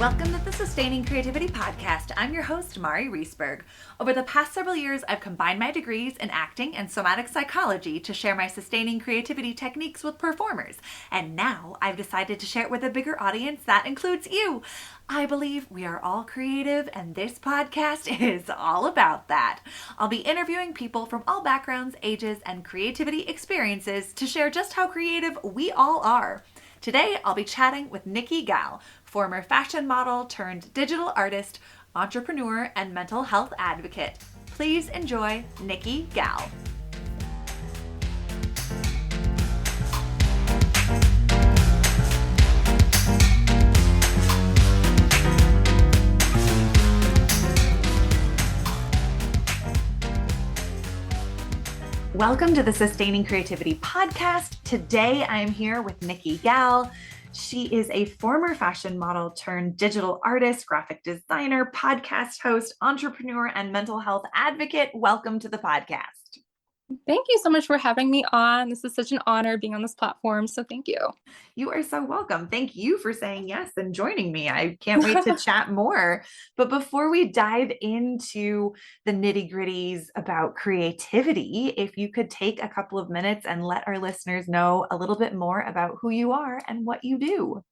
Welcome to the Sustaining Creativity Podcast. I'm your host, Mari Reesberg. Over the past several years, I've combined my degrees in acting and somatic psychology to share my sustaining creativity techniques with performers. And now I've decided to share it with a bigger audience that includes you. I believe we are all creative, and this podcast is all about that. I'll be interviewing people from all backgrounds, ages, and creativity experiences to share just how creative we all are. Today, I'll be chatting with Nikki Gal, former fashion model turned digital artist, entrepreneur, and mental health advocate. Please enjoy Nikki Gal. Welcome to the Sustaining Creativity Podcast. Today, I'm here with Nikki Gal. She is a former fashion model turned digital artist, graphic designer, podcast host, entrepreneur, and mental health advocate. Welcome to the podcast. Thank you so much for having me on. This is such an honor being on this platform. So thank you. You are so welcome. Thank you for saying yes and joining me. I can't wait to chat more. But before we dive into the nitty-gritties about creativity, if you could take a couple of minutes and let our listeners know a little bit more about who you are and what you do.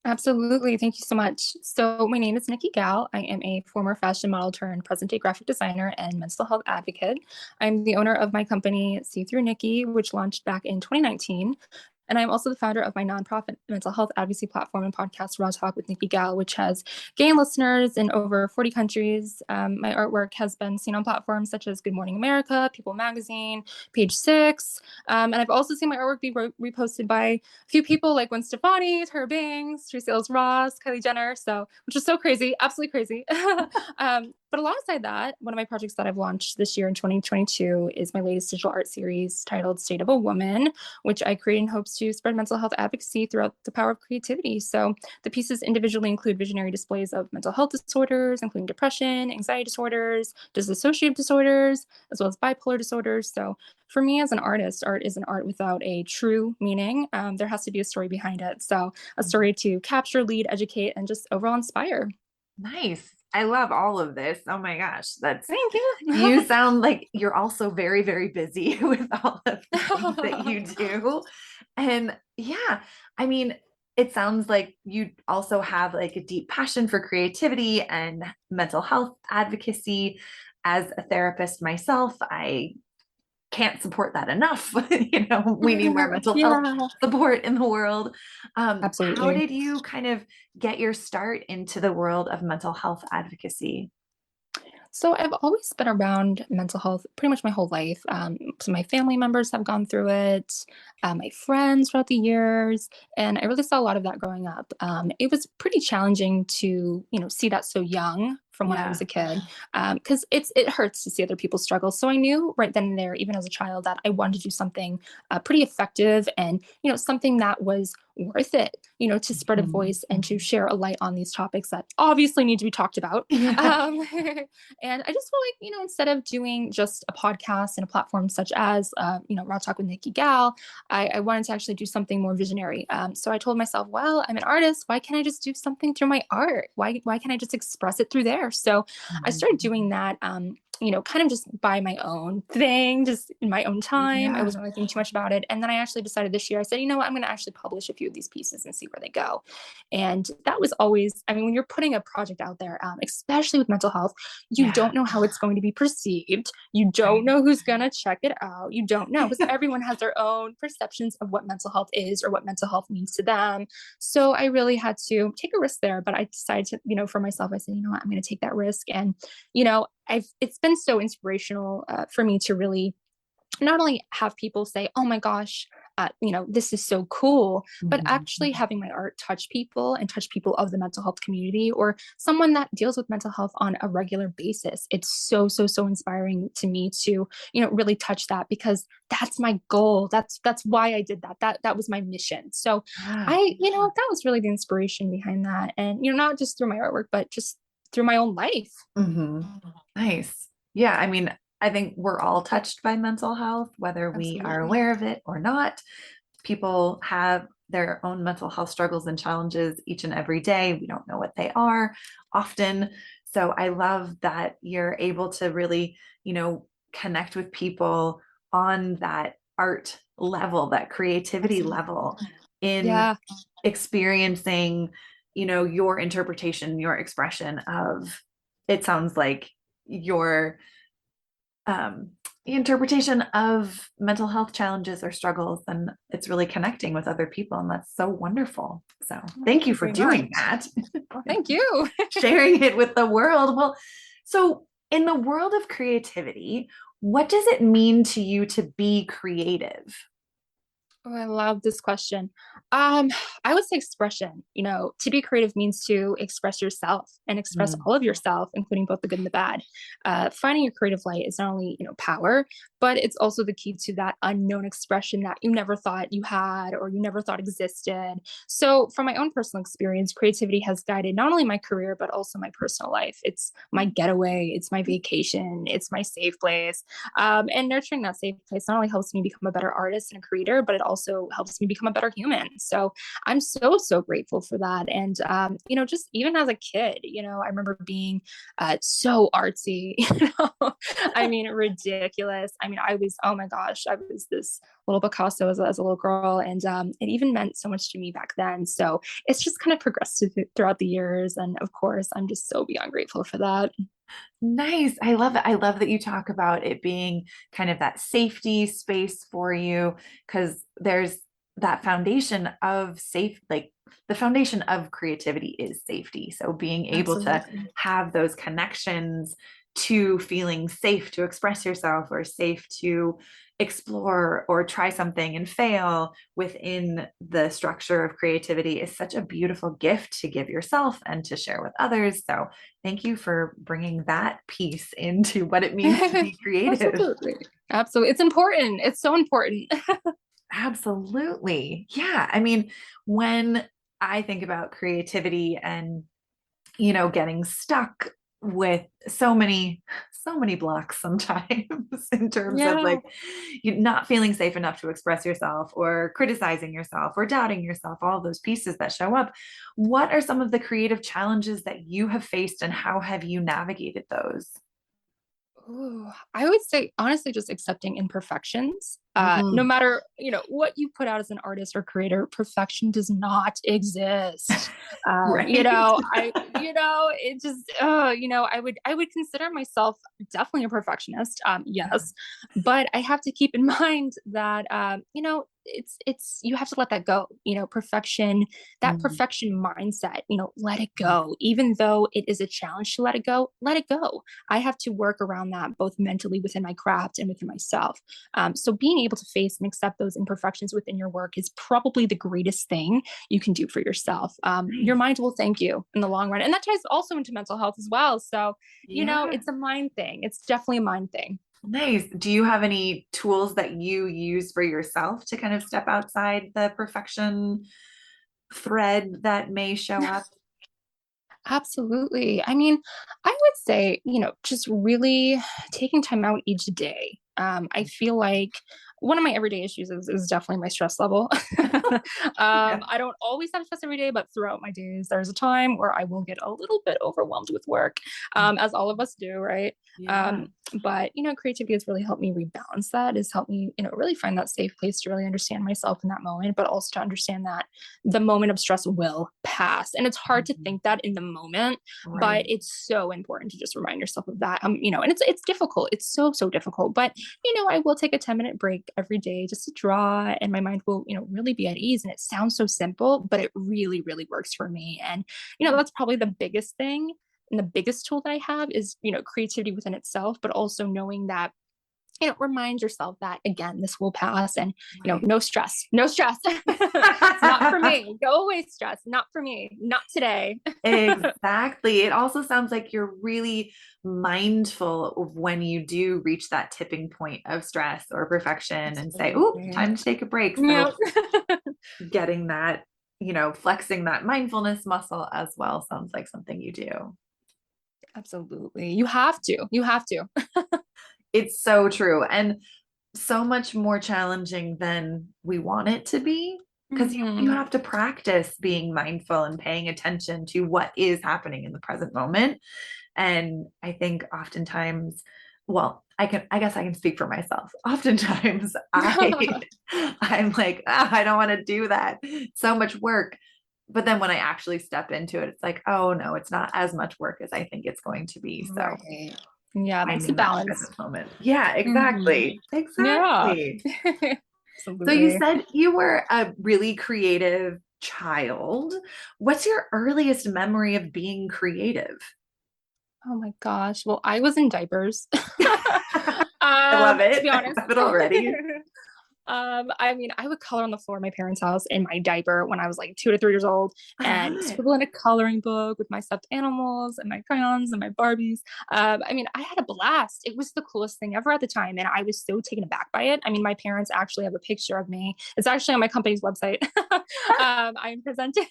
Absolutely. Thank you so much. So my name is Nikki Gal. I am a former fashion model turned present-day graphic designer and mental health advocate. I'm the owner of my company, Thru Nikki, which launched back in 2019. And I'm also the founder of my nonprofit mental health advocacy platform and podcast, Raw Talk with Nikki Gal, which has gained listeners in over 40 countries. My artwork has been seen on platforms such as Good Morning America, People Magazine, Page Six. And I've also seen my artwork be reposted by a few people like Gwen Stefani, Tara Banks, Tracee Ellis Ross, Kylie Jenner, which is so crazy, absolutely crazy. But alongside that, one of my projects that I've launched this year in 2022 is my latest digital art series titled State of a Woman, which I created in hopes to spread mental health advocacy throughout the power of creativity. So the pieces individually include visionary displays of mental health disorders, including depression, anxiety disorders, dissociative disorders, as well as bipolar disorders. So for me as an artist, art is an art without a true meaning. There has to be a story behind it. So a story to capture, lead, educate, and just overall inspire. Nice. I love all of this. Oh my gosh. Thank you. You sound like you're also very, very busy with all of the things that you do. And yeah, I mean, it sounds like you also have like a deep passion for creativity and mental health advocacy. As a therapist myself, I can't support that enough. We need more mental health support in the world. Absolutely. How did you kind of get your start into the world of mental health advocacy? So I've always been around mental health pretty much my whole life. So my family members have gone through it, my friends throughout the years, and I really saw a lot of that growing up. It was pretty challenging to, see that so young from when I was a kid, because it hurts to see other people struggle. So I knew right then and there, even as a child, that I wanted to do something pretty effective and, something that was worth it, to spread a voice and to share a light on these topics that obviously need to be talked about. And I just feel like, instead of doing just a podcast and a platform such as, Raw Talk with Nikki Gal, I wanted to actually do something more visionary. So I told myself, well, I'm an artist. Why can't I just do something through my art? Why can't I just express it through there? So I started doing that, kind of just by my own thing, just in my own time. I wasn't really thinking too much about it. And then I actually decided this year, I said, you know what, I'm going to actually publish a few of these pieces and see where they go. And that was always, when you're putting a project out there, especially with mental health, you don't know how it's going to be perceived. You don't know who's going to check it out. You don't know, because everyone has their own perceptions of what mental health is or what mental health means to them. So I really had to take a risk there, but I decided to, for myself, I said, you know what, I'm going to take that risk. And, it's been so inspirational for me to really not only have people say, oh my gosh, this is so cool, but actually having my art touch people and touch people of the mental health community or someone that deals with mental health on a regular basis. It's so, so, so inspiring to me to, really touch that, because that's my goal. That's why I did that. That was my mission. So that was really the inspiration behind that. And, not just through my artwork, but just through my own life. Nice. Yeah. I think we're all touched by mental health, whether we are aware of it or not. People have their own mental health struggles and challenges each and every day. We don't know what they are often. So I love that you're able to really, connect with people on that art level, that creativity level in Yeah. experiencing, your interpretation, your expression of, it sounds like your um, interpretation of mental health challenges or struggles, and it's really connecting with other people. And that's so wonderful. So thank Thank you you for very doing much. that, Well, thank you. sharing it with the world. Well, so in the world of creativity, what does it mean to you to be creative? Oh, I love this question. I would say expression. To be creative means to express yourself and express Mm. all of yourself, including both the good and the bad. Finding your creative light is not only, power, but it's also the key to that unknown expression that you never thought you had or you never thought existed. So, from my own personal experience, creativity has guided not only my career, but also my personal life. It's my getaway, it's my vacation, it's my safe place. And nurturing that safe place not only helps me become a better artist and a creator, but it also helps me become a better human. So I'm so, so grateful for that. And, just even as a kid, I remember being so artsy, I mean, ridiculous. I mean, oh my gosh, I was this little Picasso as a little girl. And it even meant so much to me back then. So it's just kind of progressed throughout the years. And of course, I'm just so beyond grateful for that. Nice. I love it. I love that you talk about it being kind of that safety space for you, because there's that foundation of safe, like the foundation of creativity is safety. So being able to Absolutely. have those connections to feeling safe to express yourself or safe to explore or try something and fail within the structure of creativity is such a beautiful gift to give yourself and to share with others. So thank you for bringing that piece into what it means to be creative. Absolutely. Absolutely. It's important. It's so important. Absolutely. Yeah. I mean, when I think about creativity and, getting stuck with so many blocks sometimes in terms of Yeah. like you not feeling safe enough to express yourself or criticizing yourself or doubting yourself, all those pieces that show up. What are some of the creative challenges that you have faced and how have you navigated those? Ooh, I would say honestly, just accepting imperfections. No Mm. matter what you put out as an artist or creator, perfection does not exist. Right. It just, I would consider myself definitely a perfectionist. Yes, but I have to keep in mind that, it's you have to let that go. Perfection, that Mm. perfection mindset. Let it go. Even though it is a challenge to let it go, let it go. I have to work around that both mentally within my craft and within myself. So being able to face and accept those imperfections within your work is probably the greatest thing you can do for yourself. Your Nice. mind will thank you in the long run. And that ties also into mental health as well. So, Yeah. it's a mind thing. It's definitely a mind thing. Nice. Do you have any tools that you use for yourself to kind of step outside the perfection thread that may show up? Absolutely. I mean, I would say, just really taking time out each day. I feel like one of my everyday issues is definitely my stress level. Yeah. I don't always have stress every day, but throughout my days, there's a time where I will get a little bit overwhelmed with work, as all of us do, right? Yeah. Um, but creativity has really helped me rebalance that. Has helped me, really find that safe place to really understand myself in that moment, but also to understand that the moment of stress will pass. And it's hard to Mhm. think that in the moment, but Right. it's so important to just remind yourself of that. And it's difficult. It's so, so difficult. But I will take a 10-minute break every day just to draw, and my mind will, really be at ease. And it sounds so simple, but it really, really works for me. And, that's probably the biggest thing. And the biggest tool that I have is, creativity within itself, but also knowing that remind yourself that again, this will pass, and Right. no stress, no stress. It's not for me. Go away, stress. Not for me. Not today. Exactly. It also sounds like you're really mindful of when you do reach that tipping point of stress or perfection and say, "Oh, Absolutely. time to take a break." So Yeah. getting that, flexing that mindfulness muscle as well sounds like something you do. Absolutely. You have to. You have to. It's so true and so much more challenging than we want it to be. because you Mhm. have to practice being mindful and paying attention to what is happening in the present moment. And I think oftentimes, well, I guess I can speak for myself. Oftentimes I'm like, I don't want to do that. So much work. But then when I actually step into it, it's like, oh no, it's not as much work as I think it's going to be. So Right. Yeah, that's the finding that balance. present moment. Yeah, Mhm. exactly. Yeah. Exactly. So you Absolutely. said you were a really creative child. What's your earliest memory of being creative? Oh my gosh. Well, I was in diapers. I love To it. be I honest. love it already. I mean, I would color on the floor of my parents' house in my diaper when I was like 2 to 3 years old I and love it. scribble in a coloring book with my stuffed animals and my crayons and my Barbies. I mean, I had a blast. It was the coolest thing ever at the time. And I was so taken aback by it. I mean, my parents actually have a picture of me. It's actually on my company's website. I'm presenting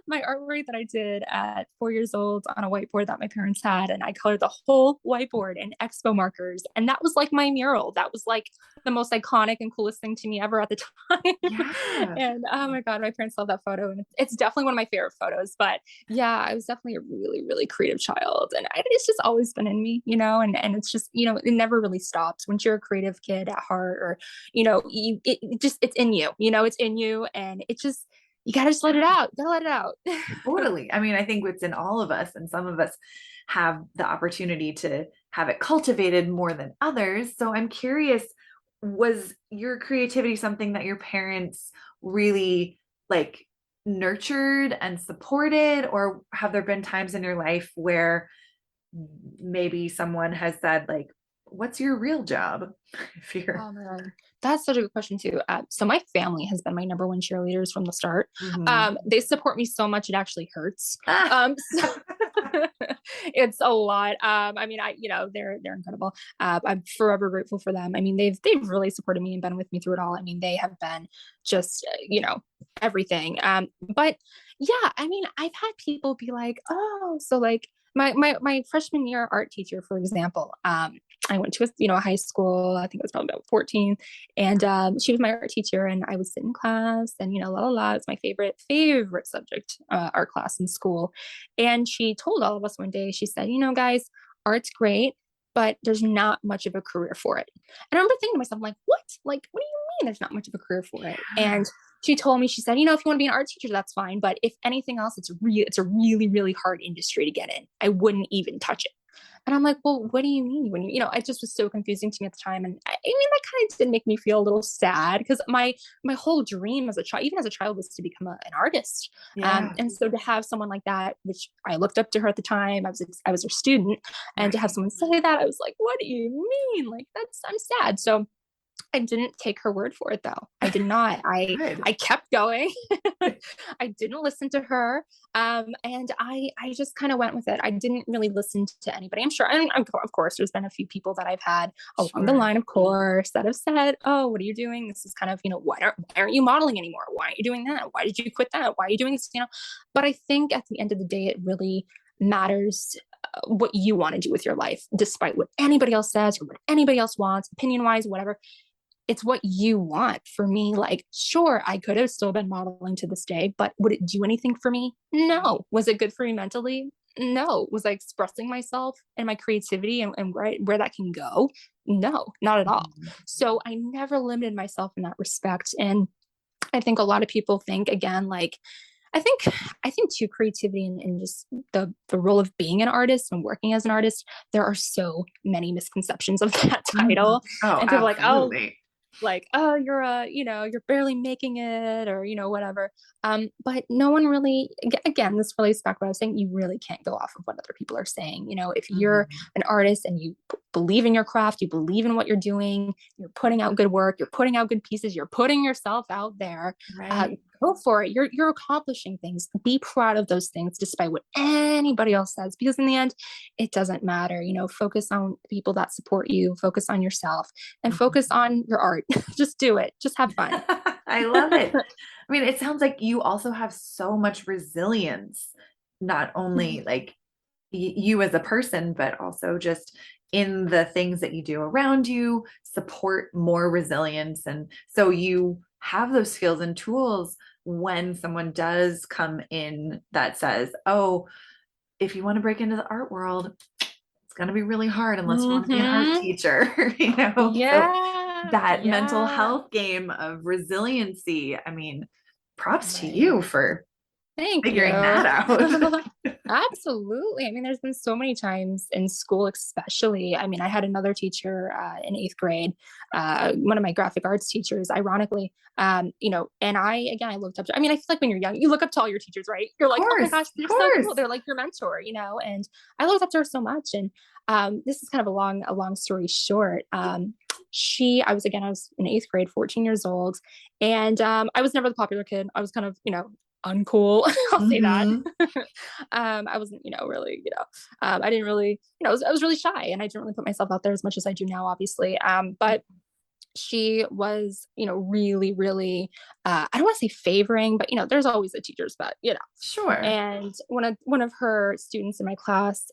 my artwork that I did at 4 years old on a whiteboard that my parents had. And I colored the whole whiteboard in expo markers. And that was like my mural. That was like the most iconic and coolest thing to me ever at the time. Yeah. And oh my God, my parents love that photo. And it's definitely one of my favorite photos. But yeah, I was definitely a really, really creative child. And it's just always been in me, and it's just, it never really stops. Once you're a creative kid at heart, or, it's in you, it's in you. And it just, you gotta just let it out. You gotta let it out. Totally. I mean, I think it's in all of us, and some of us have the opportunity to have it cultivated more than others. So I'm curious, was your creativity something that your parents really like nurtured and supported, or have there been times in your life where maybe someone has said, like, what's your real job? If you're, Oh my God. That's such a good question too. So my family has been my number one cheerleaders from the start. Mhm. They support me so much it actually hurts. Ah, So it's a lot. I mean, they're incredible. I'm forever grateful for them. I mean, they've really supported me and been with me through it all. I mean, they have been just everything. But yeah, I mean, I've had people be like, oh, so like my freshman year art teacher, for example. I went to a high school. I think I was probably about 14, and she was my art teacher. And I would sit in class, and la la la. It's my favorite subject, art class in school. And she told all of us one day. She said, guys, art's great, but there's not much of a career for it. And I remember thinking to myself, like, what? Like, what do you mean there's not much of a career for it? And she told me, she said, if you want to be an art teacher, that's fine. But if anything else, it's a really, really hard industry to get in. I wouldn't even touch it. And I'm like, well, what do you mean when it just was so confusing to me at the time. And I mean, that kind of did make me feel a little sad because my whole dream as a child, even as a child, was to become an artist. yeah, And so to have someone like that, which I looked up to her at the time, I was her student, and to have right. someone say that, I was like, what do you mean? Like, I'm sad. So I didn't take her word for it though. I did not. Good. I kept going. I didn't listen to her. And I just kind of went with it. I didn't really listen to anybody. I'm sure, and of course, there's been a few people that I've had along the Sure. line, of course, that have said, "Oh, what are you doing? This is kind of, why aren't you modeling anymore? Why aren't you doing that? Why did you quit that? Why are you doing this?" But I think at the end of the day, it really matters what you want to do with your life, despite what anybody else says or what anybody else wants, opinion wise, whatever. It's what you want. For me, like, sure, I could have still been modeling to this day, but would it do anything for me? No. Was it good for me mentally? No. Was I expressing myself and my creativity and where that can go? No, not at all. Mhm. So I never limited myself in that respect. And I think a lot of people think, again, like, I think too, creativity and just the role of being an artist and working as an artist, there are so many misconceptions of that Mhm. title. Oh, And people are like, oh, absolutely. you're barely making it, or whatever. But no one really, again, this relates back to what I was saying. You really can't go off of what other people are saying. If you're Mhm. an artist and you believe in your craft, you believe in what you're doing, you're putting out good work, you're putting out good pieces, you're putting yourself out there. uh, Right. Go for it. You're accomplishing things. Be proud of those things despite what anybody else says, because in the end, it doesn't matter. Focus on people that support you, focus on yourself, and focus Mhm. on your art. Just do it. Just have fun. I love it. I mean, it sounds like you also have so much resilience, not only like you as a person, but also just in the things that you do around you support more resilience. And so you have those skills and tools when someone does come in that says, oh, if you want to break into the art world, it's going to be really hard unless you want to be an art Mm-hmm. teacher, So Yeah. that mental Yeah. health game of resiliency, I mean, props to Right. you for Thank figuring you. that out. Absolutely. I mean, there's been so many times in school, especially. I mean, I had another teacher in eighth grade, one of my graphic arts teachers, ironically, and I looked up to, I mean, I feel like when you're young, you look up to all your teachers, right? You're Of like, oh my course, gosh, of they're so cool. course. They're like your mentor, and I looked up to her so much. And this is kind of a long story short. I was in eighth grade, 14 years old. And I was never the popular kid. I was kind of, uncool. I'll say that. Mm-hmm. I wasn't, really, I didn't really, I was really shy and I didn't really put myself out there as much as I do now, obviously. But she was, really, really, I don't want to say favoring, but, there's always a teacher's pet, Sure. and one of her students in my class,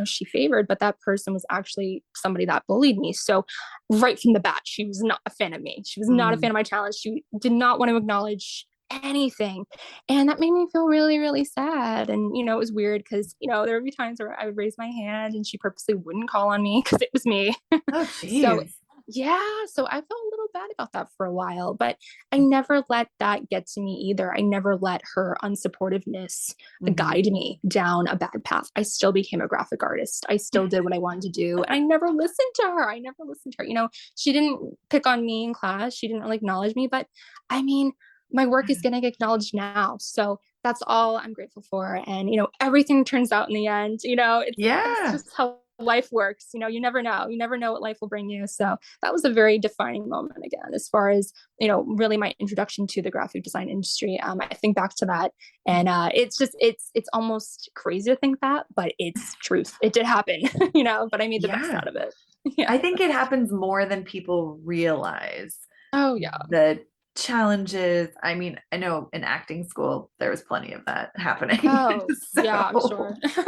she favored, but that person was actually somebody that bullied me. So right from the bat, she was not a fan of me. She was not a fan Mm. of my talent. She did not want to acknowledge anything. And that made me feel really, really sad. And, it was weird because, there would be times where I would raise my hand and she purposely wouldn't call on me because it was me. Oh, So geez. yeah, so I felt a little bad about that for a while, but I never let that get to me either. I never let her unsupportiveness Mm-hmm. guide me down a bad path. I still became a graphic artist. I still did what I wanted to do. And I never listened to her. I never listened to her. She didn't pick on me in class. She didn't really acknowledge me, but I mean, my work is getting acknowledged now. So that's all I'm grateful for. And, everything turns out in the end, that's Yeah. just how life works. You never know. You never know what life will bring you. So that was a very defining moment again, as far as, really my introduction to the graphic design industry. I think back to that and it's almost crazy to think that, but it's truth. It did happen, but I made the best Yeah. out of it. Yeah. I think it happens more than people realize. Oh yeah. The challenges, I mean, I know in acting school, there was plenty of that happening. Oh yeah, I'm sure. So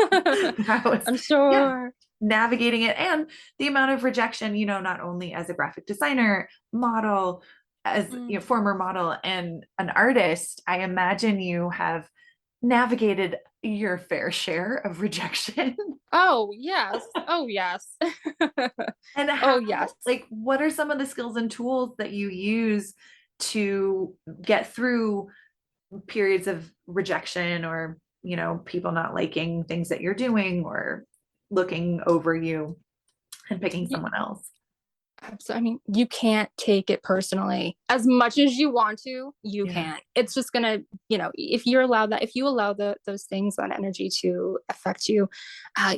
that was, I'm yeah, sure. navigating it and the amount of rejection, not only as a graphic designer, model, as Mm. former model and an artist, I imagine you have navigated your fair share of rejection. Oh yes. Oh yes. And Oh how, yes. like, what are some of the skills and tools that you use to get through periods of rejection or, people not liking things that you're doing or looking over you and picking someone else? So, I mean, you can't take it personally as much as you want to. You Yeah. can't. It's just gonna, if you allow those things, that energy to affect you,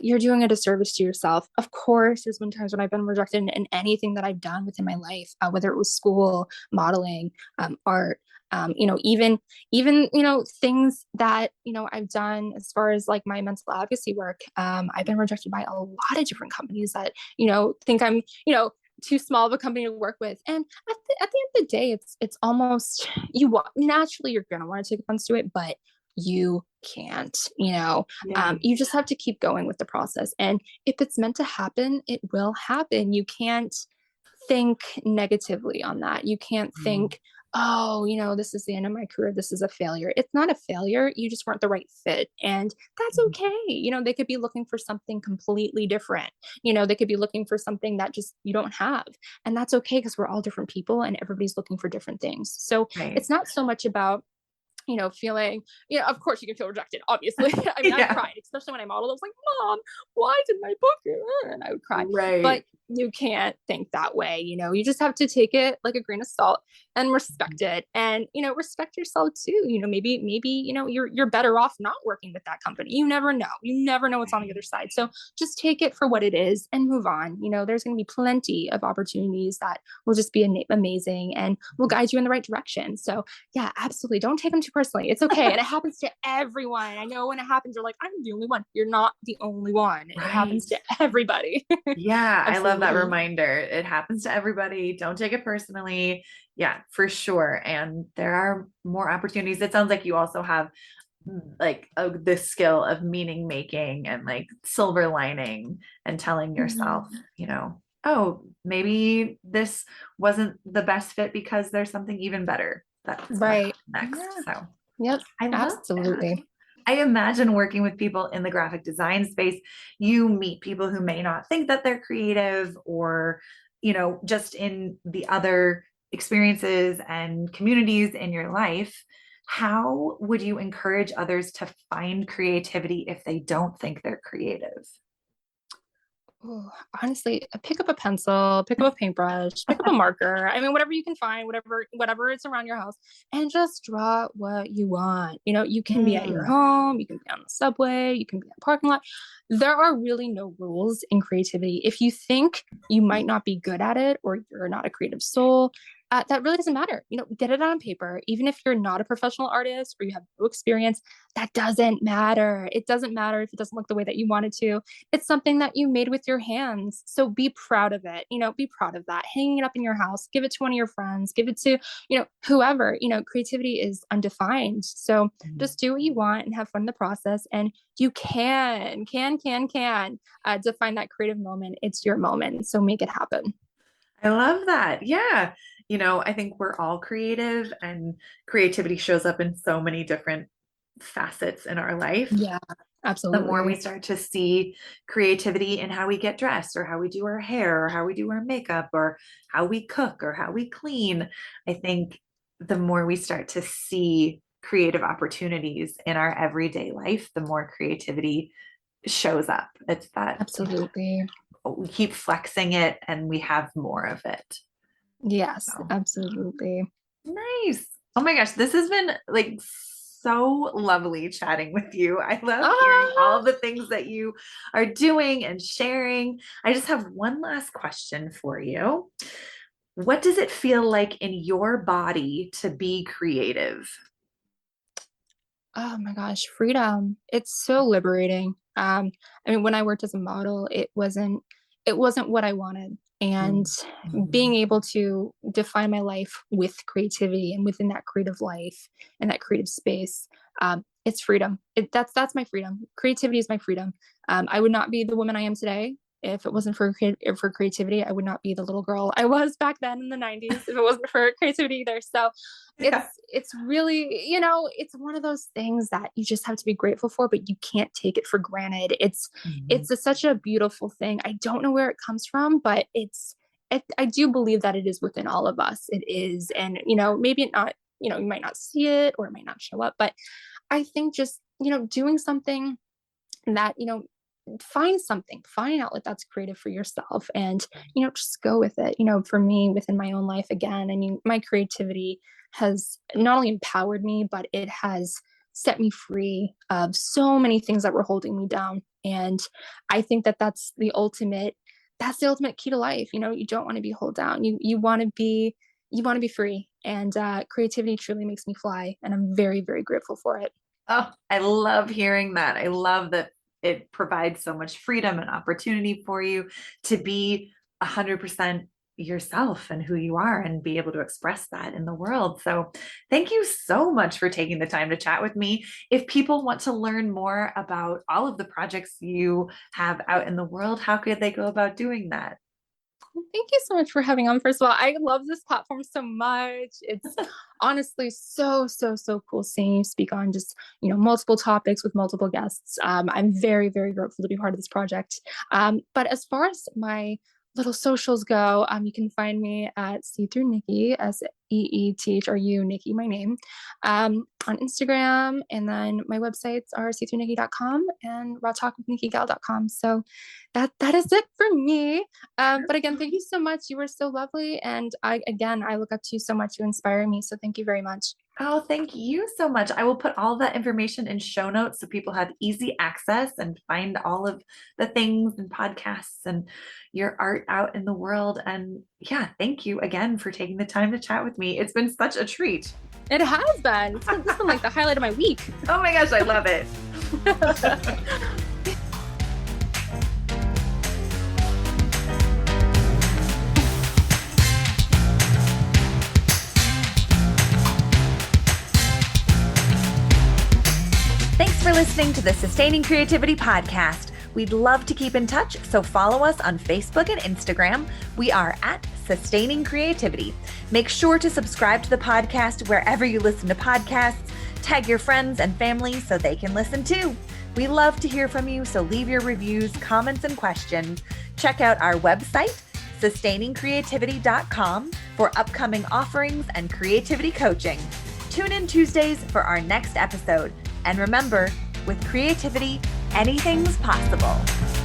you're doing a disservice to yourself. Of course, there's been times when I've been rejected in anything that I've done within my life, whether it was school, modeling, art. Even things that I've done as far as like my mental advocacy work. I've been rejected by a lot of different companies that think I'm too small of a company to work with. And at the end of the day, it's almost naturally you're gonna want to take offense to it, but you can't. Yeah. You just have to keep going with the process. And if it's meant to happen, it will happen. You can't think negatively on that. You can't Mm. think, oh, this is the end of my career. This is a failure. It's not a failure. You just weren't the right fit. And that's okay. They could be looking for something completely different. They could be looking for something that just you don't have. And that's okay because we're all different people and everybody's looking for different things. So Right. it's not so much about feeling, of course you can feel rejected, obviously. I mean, I've Yeah. cried, especially when I modeled. I was like, Mom, why did my book? And I would cry. Right. But you can't think that way. You just have to take it like a grain of salt and respect it. And, respect yourself too. Maybe, you're better off not working with that company. You never know. You never know what's on the other side. So just take it for what it is and move on. There's going to be plenty of opportunities that will just be amazing and will guide you in the right direction. So yeah, absolutely. Don't take them too personally. It's okay. And it happens to everyone. I know when it happens, you're like, I'm the only one. You're not the only one. It Right. happens to everybody. Yeah, I love that Absolutely. reminder. It happens to everybody. Don't take it personally. Yeah, for sure. And there are more opportunities. It sounds like you also have like the skill of meaning making and like silver lining and telling yourself, Mhm. oh, maybe this wasn't the best fit because there's something even better that's gonna Right. come next. Yeah. So Yep. I love that. Absolutely. I imagine working with people in the graphic design space, you meet people who may not think that they're creative, or, just in the other experiences and communities in your life. How would you encourage others to find creativity if they don't think they're creative? Ooh, honestly, pick up a pencil, pick up a paintbrush, pick up a marker. I mean, whatever you can find, whatever is around your house, and just draw what you want. You can be at your Mm. home, you can be on the subway, you can be in a parking lot. There are really no rules in creativity. If you think you might not be good at it or you're not a creative soul, that really doesn't matter. Get it on paper. Even if you're not a professional artist or you have no experience, that doesn't matter. It doesn't matter if it doesn't look the way that you want it to. It's something that you made with your hands. So be proud of it. Be proud of that. Hanging it up in your house, give it to one of your friends, give it to, whoever. Creativity is undefined. So just do what you want and have fun in the process. And you can define that creative moment. It's your moment. So make it happen. I love that. Yeah. I think we're all creative, and creativity shows up in so many different facets in our life. Yeah, The more we absolutely. start to see creativity in how we get dressed, or how we do our hair, or how we do our makeup, or how we cook, or how we clean, I think the more we start to see creative opportunities in our everyday life, the more creativity shows up. It's that Absolutely. we keep flexing it and we have more of it. Yes, So absolutely. nice. Oh my gosh, this has been like so lovely chatting with you. I love hearing Ah, all the things that you are doing and sharing. I just have one last question for you. What does it feel like in your body to be creative? oh my gosh, freedom. It's so liberating. I mean, when I worked as a model, it wasn't what I wanted. And being Mhm. able to define my life with creativity and within that creative life and that creative space, it's freedom. That's my freedom. Creativity is my freedom. I would not be the woman I am today if it wasn't for creativity. I would not be the little girl I was back then in the 90s if it wasn't for creativity either. So Yeah. it's really, it's one of those things that you just have to be grateful for, but you can't take it for granted. Mhm. Such a beautiful thing. I don't know where it comes from, but I do believe that it is within all of us. It is. And maybe it not, you might not see it or it might not show up, but I think just doing something that find an outlet that's creative for yourself, and just go with it. For me, within my own life, again, I mean, my creativity has not only empowered me, but it has set me free of so many things that were holding me down. And I think that that's the ultimate key to life. You don't want to be held down. You want to be free. And creativity truly makes me fly, and I'm very, very grateful for it. Oh, I love hearing that. I love that it provides so much freedom and opportunity for you to be 100% yourself and who you are, and be able to express that in the world. So, thank you so much for taking the time to chat with me. If people want to learn more about all of the projects you have out in the world, how could they go about doing that? Thank you so much for having on. First of all, I love this platform so much. It's honestly so, so, so cool seeing you speak on just, multiple topics with multiple guests. I'm very, very grateful to be part of this project. But as far as my little socials go, you can find me at Thru Nikki, SEETHRU, Nikki, my name, on Instagram. And then my websites are seethroughnikki.com and rawtalkwithnikkigal.com. So that is it for me. But again, thank you so much. You were so lovely. And I look up to you so much. You inspire me. So thank you very much. Oh, thank you so much. I will put all that information in show notes so people have easy access and find all of the things and podcasts and your art out in the world. And yeah, thank you again for taking the time to chat with me. It's been such a treat. It has been. This been like the highlight of my week. Oh my gosh, I love it. for listening to the Sustaining Creativity Podcast. We'd love to keep in touch, so follow us on Facebook and Instagram. We are at Sustaining Creativity. Make sure to subscribe to the podcast wherever you listen to podcasts. Tag your friends and family so they can listen too. We love to hear from you, so leave your reviews, comments, and questions. Check out our website, sustainingcreativity.com, for upcoming offerings and creativity coaching. Tune in Tuesdays for our next episode. And remember, with creativity, anything's possible.